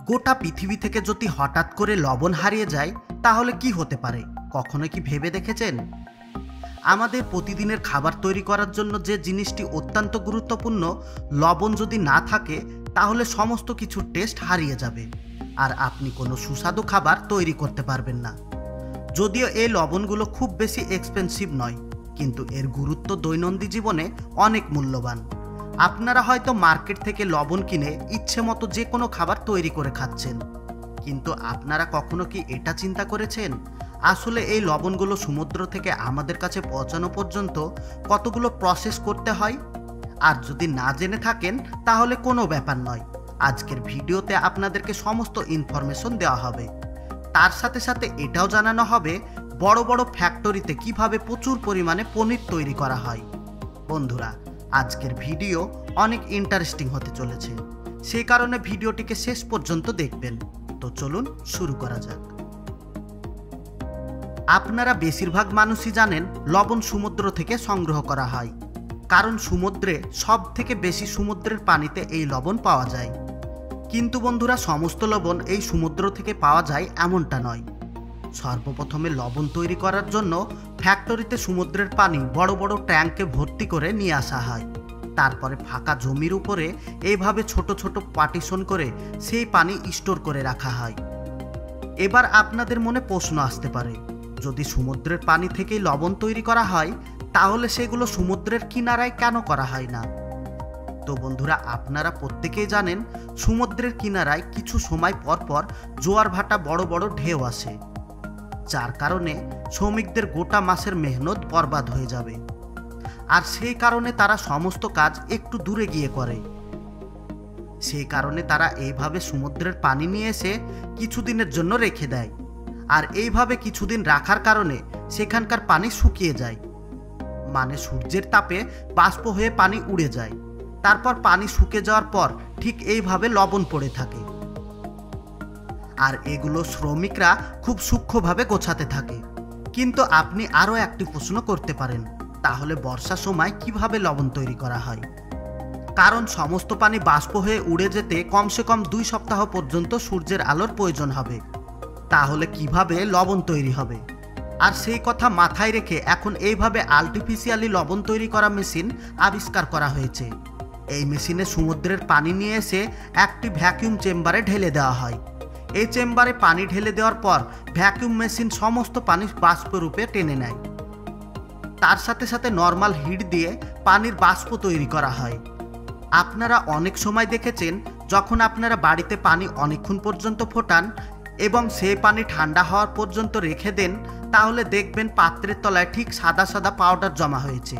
গোটা পৃথিবী থেকে যদি হঠাৎ করে লবণ হারিয়ে যায় তাহলে কি হতে পারে? কখনো কি ভেবে দেখেছেন? আমাদের প্রতিদিনের খাবার তৈরি করার জন্য যে জিনিসটি অত্যন্ত গুরুত্বপূর্ণ, লবণ যদি না থাকে তাহলে সমস্ত কিছুর টেস্ট হারিয়ে যাবে আর আপনি কোনো সুস্বাদু খাবার তৈরি করতে পারবেন না। যদিও এই লবণগুলো খুব বেশি এক্সপেন্সিভ নয়, কিন্তু এর গুরুত্ব দৈনন্দিন জীবনে অনেক মূল্যবান। আপনারা হয়তো মার্কেট থেকে লবণ কিনে ইচ্ছে মতো যে কোনো খাবার তৈরি করে খাচ্ছেন, কিন্তু আপনারা কখনো কি এটা চিন্তা করেছেন আসলে এই লবণগুলো সমুদ্র থেকে আমাদের কাছে পৌঁছানো পর্যন্ত কতগুলো প্রসেস করতে হয়? আর যদি না জেনে থাকেন তাহলে কোনো ব্যাপার নয়, আজকের ভিডিওতে আপনাদেরকে সমস্ত ইনফরমেশন দেওয়া হবে। তার সাথে সাথে এটাও জানানো হবে বড় বড় ফ্যাক্টরিতে কিভাবে প্রচুর পরিমাণে পনির তৈরি করা হয়। বন্ধুরা, আজকের ভিডিও অনেক ইন্টারেস্টিং হতে চলেছে, সেই কারণে ভিডিওটিকে শেষ পর্যন্ত দেখবেন। তো চলুন শুরু করা যাক। আপনারা বেশিরভাগ মানুষই জানেন লবণ সমুদ্র থেকে সংগ্রহ করা হয়, কারণ সমুদ্রে সব থেকে বেশি সমুদ্রের পানিতে এই লবণ পাওয়া যায়। কিন্তু বন্ধুরা, সমস্ত লবণ এই সমুদ্র থেকে পাওয়া যায় এমনটা নয়। সর্বপ্রথমে লবণ তৈরি করার জন্য ফ্যাক্টরিতে সমুদ্রের পানি বড় বড় ট্যাঙ্কে ভর্তি করে নিয়ে আসা হয়। তারপরে ফাঁকা জমির উপরে এইভাবে ছোট ছোট পার্টিশন করে সেই পানি স্টোর করে রাখা হয়। এবার আপনাদের মনে প্রশ্ন আসতে পারে, যদি সমুদ্রের পানি থেকেই লবণ তৈরি করা হয় তাহলে সেগুলো সমুদ্রের কিনারায় কেন করা হয় না? তো বন্ধুরা, আপনারা প্রত্যেকেই জানেন সমুদ্রের কিনারায় কিছু সময় পর পর জোয়ার ভাটা বড় বড় ঢেউ আসে, যার কারণে শ্রমিকদের গোটা মাসের মেহনত বরবাদ হয়ে যাবে। আর সেই কারণে তারা সমস্ত কাজ একটু দূরে গিয়ে করে। সেই কারণে তারা এইভাবে সমুদ্রের পানি নিয়ে এসে কিছুদিনের জন্য রেখে দেয়, আর এইভাবে কিছুদিন রাখার কারণে সেখানকার পানি শুকিয়ে যায়, মানে সূর্যের তাপে বাষ্প হয়ে পানি উড়ে যায়। তারপর পানি শুকিয়ে যাওয়ার পর ঠিক এইভাবে লবণ পড়ে থাকে, আর এগুলো শ্রমিকরা খুব সূক্ষ্মভাবে গোছাতে থাকে। কিন্তু আপনি আরও একটি প্রশ্ন করতে পারেন, তাহলে বর্ষার সময় কিভাবে লবণ তৈরি করা হয়? কারণ সমস্ত পানি বাষ্প হয়ে উড়ে যেতে কমসে কম 2 সপ্তাহ পর্যন্ত সূর্যের আলোর প্রয়োজন হবে। তাহলে কিভাবে লবণ তৈরি হবে? আর সেই কথা মাথায় রেখে এখন এইভাবে আর্টিফিশিয়ালি লবণ তৈরি করা মেশিন আবিষ্কার করা হয়েছে। এই মেশিনে সমুদ্রের পানি নিয়ে এসে একটি ভ্যাকুয়াম চেম্বারে ঢেলে দেওয়া হয়। এই চেম্বারে পানি ঢেলে দেওয়ার পর ভ্যাকুয়াম মেশিন সমস্ত পানি বাষ্পরূপে টেনে নেয়। তার সাথে সাথে নর্মাল হিট দিয়ে পানির বাষ্প তৈরি করা হয়। আপনারা অনেক সময় দেখেছেন যখন আপনারা বাড়িতে পানি অনেকক্ষণ পর্যন্ত ফোটান এবং সেই পানি ঠান্ডা হওয়ার পর্যন্ত রেখে দেন, তাহলে দেখবেন পাত্রের তলায় ঠিক সাদা সাদা পাউডার জমা হয়েছে।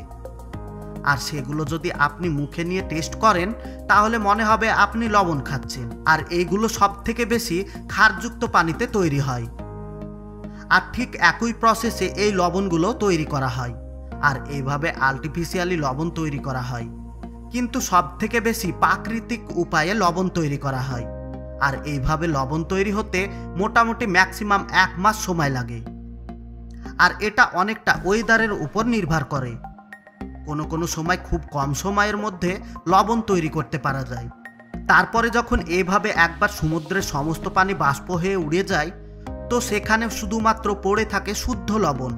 আর সেগুলো যদি আপনি মুখে নিয়ে টেস্ট করেন তাহলে মনে হবে আপনি লবণ খাচ্ছেন। আর এইগুলো সব থেকে বেশি ক্ষারযুক্ত পানিতে তৈরি হয়। আর ঠিক একই প্রসেসে এই লবণগুলো তৈরি করা হয়, আর এইভাবে আর্টিফিশিয়ালি লবণ তৈরি করা হয়। কিন্তু সব থেকে বেশি প্রাকৃতিক উপায়ে লবণ তৈরি করা হয়, আর এইভাবে লবণ তৈরি হতে মোটামুটি ম্যাক্সিমাম 1 মাস সময় লাগে। আর এটা অনেকটা ওয়েদারের উপর নির্ভর করে। কোনো কোনো সময় খুব কম সময়ের মধ্যে লবণ তৈরি করতে পারা যায়। তারপরে যখন এইভাবে একবার সমুদ্রের সমস্ত পানি বাষ্প হয়ে উড়ে যায়, তো সেখানে শুধুমাত্র পড়ে থাকে শুদ্ধ লবণ।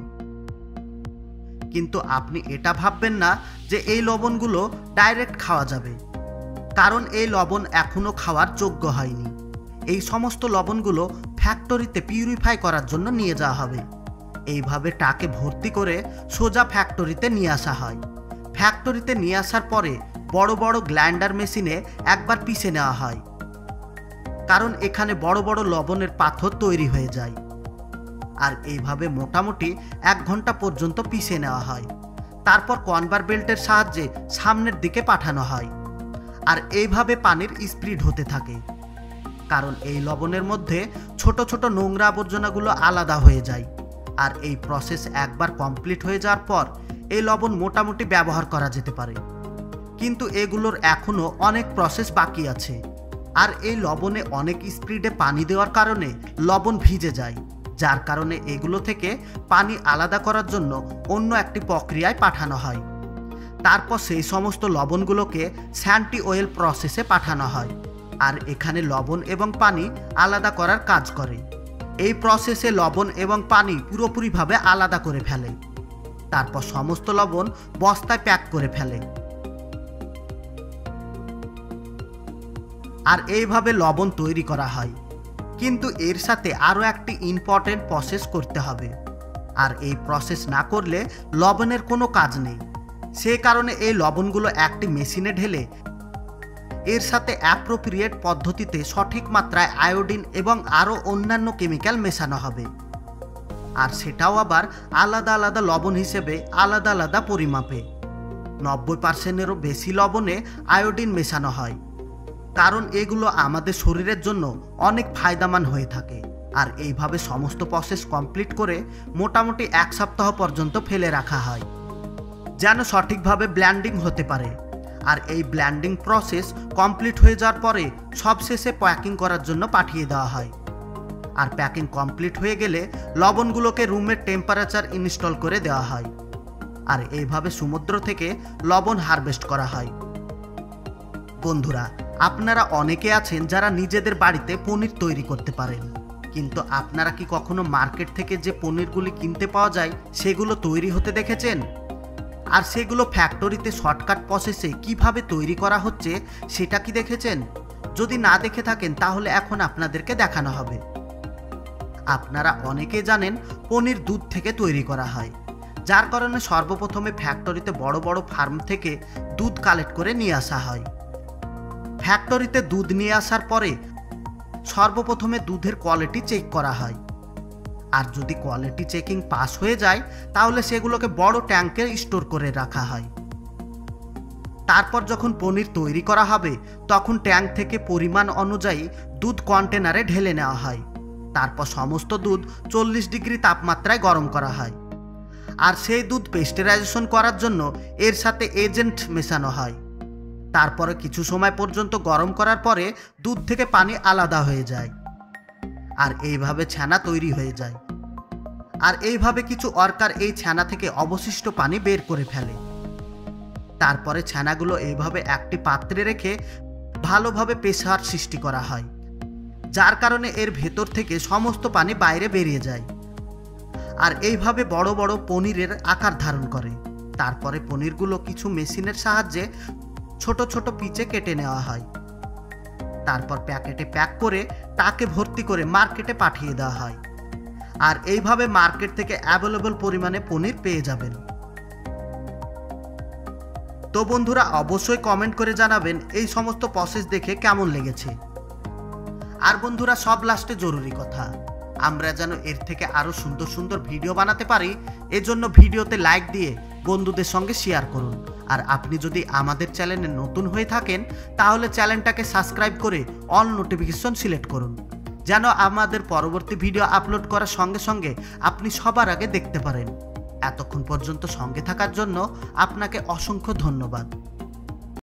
কিন্তু আপনি এটা ভাববেন না যে এই লবণগুলো ডাইরেক্ট খাওয়া যাবে, কারণ এই লবণ এখনো খাওয়ার যোগ্য হয়নি। এই সমস্ত লবণগুলো ফ্যাক্টরিতে পিউরিফাই করার জন্য নিয়ে যাওয়া হবে। এইভাবে টাকে ভর্তি করে সোজা ফ্যাক্টরিতে নিয়ে আসা হয়। ফ্যাক্টরিতে নিয়ে আসার পরে বড় বড় গ্রাইন্ডার মেশিনে একবার পিষে নেওয়া হয়, কারণ এখানে বড় বড় লবণের পাথর তৈরি হয়ে যায়। আর এইভাবে মোটামুটি 1 ঘন্টা পর্যন্ত পিষে নেওয়া হয়। তারপর কনভার বেল্টের সাহায্যে সামনের দিকে পাঠানো হয়, আর এইভাবে পানির স্পিড হতে থাকে, কারণ এই লবণের মধ্যে ছোট ছোট নোংরা আবর্জনাগুলো আলাদা হয়ে যায়। আর এই প্রসেস একবার কমপ্লিট হয়ে যাওয়ার পর এই লবণ মোটামুটি ব্যবহার করা যেতে পারে। কিন্তু এগুলোর এখনও অনেক প্রসেস বাকি আছে। আর এই লবণে অনেক স্পিডে পানি দেওয়ার কারণে লবণ ভিজে যায়, যার কারণে এগুলো থেকে পানি আলাদা করার জন্য অন্য একটি প্রক্রিয়ায় পাঠানো হয়। তারপর সেই সমস্ত লবণগুলোকে স্যান্টি অয়েল প্রসেসে পাঠানো হয়। আর এখানে লবণ এবং পানি আলাদা করার কাজ করে। এই প্রসেসে লবণ এবং পানি পুরোপুরিভাবে আলাদা করে ফেলে। তারপর সমস্ত লবণ বস্তায় প্যাক করে ফেলে। আর এইভাবে লবণ তৈরি করা হয়। কিন্তু এর সাথে আরও একটি ইম্পর্টেন্ট প্রসেস করতে হবে, আর এই প্রসেস না করলে লবণের কোনো কাজ নেই। সে কারণে এই লবণগুলো একটি মেশিনে ঢেলে এর সাথে অ্যাপ্রোপ্রিয়েট পদ্ধতিতে সঠিক মাত্রায় আয়োডিন এবং আরও অন্যান্য কেমিক্যাল মেশানো হবে। আর সেটাও আবার আলাদা আলাদা লবণ হিসেবে আলাদা আলাদা পরিমাপে। 90%-এরও বেশি লবণে আয়োডিন মেশানো হয়, কারণ এগুলো আমাদের শরীরের জন্য অনেক ফায়দামান হয়ে থাকে। আর এইভাবে সমস্ত প্রসেস কমপ্লিট করে মোটামুটি 1 সপ্তাহ পর্যন্ত ফেলে রাখা হয়, যেন সঠিকভাবে ব্লেন্ডিং হতে পারে। আর এই ব্লেন্ডিং প্রসেস কমপ্লিট হয়ে যাওয়ার পরে সবশেষে প্যাকিং করার জন্য পাঠিয়ে দেওয়া হয়। আর প্যাকিং কমপ্লিট হয়ে গেলে লবণগুলোকে রুমের টেম্পারেচার ইনস্টল করে দেওয়া হয়। আর এইভাবে সমুদ্র থেকে লবণ হারভেস্ট করা হয়। বন্ধুরা, আপনারা অনেকে আছেন যারা নিজেদের বাড়িতে পনির তৈরি করতে পারেন, কিন্তু আপনারা কি কখনো মার্কেট থেকে যে পনিরগুলি কিনতে পাওয়া যায় সেগুলো তৈরি হতে দেখেছেন? আর সেগুলো ফ্যাক্টরিতে শর্টকাট প্রসেসে কিভাবে তৈরি করা হচ্ছে সেটা কি দেখেছেন? যদি না দেখে থাকেন তাহলে এখন আপনাদেরকে দেখানো হবে। আপনারা অনেকে জানেন পনির দুধ থেকে তৈরি করা হয়, যার কারণে সর্বপ্রথমে ফ্যাক্টরিতে বড় বড় ফার্ম থেকে দুধ কালেক্ট করে নিয়ে আসা হয়। ফ্যাক্টরিতে দুধ নিয়ে আসার পরে সর্বপ্রথমে দুধের কোয়ালিটি চেক করা হয়। আর যদি কোয়ালিটি চেকিং পাস হয়ে যায় তাহলে সেগুলোকে বড় ট্যাঙ্কে স্টোর করে রাখা হয়। তারপর যখন পনির তৈরি করা হবে তখন ট্যাঙ্ক থেকে পরিমাণ অনুযায়ী দুধ কন্টেনারে ঢেলে নেওয়া হয়। তারপর সমস্ত দুধ 40 ডিগ্রি তাপমাত্রায় গরম করা হয়। আর সেই দুধ পেস্টারাইজেশন করার জন্য এর সাথে এজেন্ট মেশানো হয়। তারপরে কিছু সময় পর্যন্ত গরম করার পরে দুধ থেকে পানি আলাদা হয়ে যায়। আর এইভাবে ছানা তৈরি হয়ে যায়। আর এইভাবে কিছু ওয়ার্কার এই ছানা থেকে অবশিষ্ট পানি বের করে ফেলে। তারপরে ছানাগুলো এইভাবে একটি পাত্রে রেখে ভালোভাবে প্রেসার সৃষ্টি করা হয়, যার কারণে এর ভেতর থেকে সমস্ত পানি বাইরে বেরিয়ে যায়। আর এইভাবে বড় বড় পনিরের আকার ধারণ করে। তারপরে পনিরগুলো কিছু মেশিনের সাহায্যে ছোট ছোট পিচে কেটে নেওয়া হয়। তারপর প্যাকেটে প্যাক করে টাকে ভর্তি করে মার্কেটে পাঠিয়ে দেওয়া হয়। আর এইভাবে মার্কেট থেকে অ্যাভেলেবল পরিমাণে পনির পেয়ে যাবেন। তো বন্ধুরা, অবশ্যই কমেন্ট করে জানাবেন এই সমস্ত প্রসেস দেখে কেমন লেগেছে। আর বন্ধুরা, সব লাস্টে জরুরি কথা, আমরা যেন এর থেকে আরও সুন্দর সুন্দর ভিডিও বানাতে পারি, এজন্য ভিডিওতে লাইক দিয়ে বন্ধুদের সঙ্গে শেয়ার করুন। আর আপনি যদি আমাদের চ্যানেলে নতুন হয়ে থাকেন তাহলে চ্যানেলটাকে সাবস্ক্রাইব করে অল নোটিফিকেশন সিলেক্ট করুন, যেন আমাদের পরবর্তী ভিডিও আপলোড করার সঙ্গে সঙ্গে আপনি সবার আগে দেখতে পারেন। এতক্ষণ পর্যন্ত সঙ্গে থাকার জন্য আপনাকে অসংখ্য ধন্যবাদ।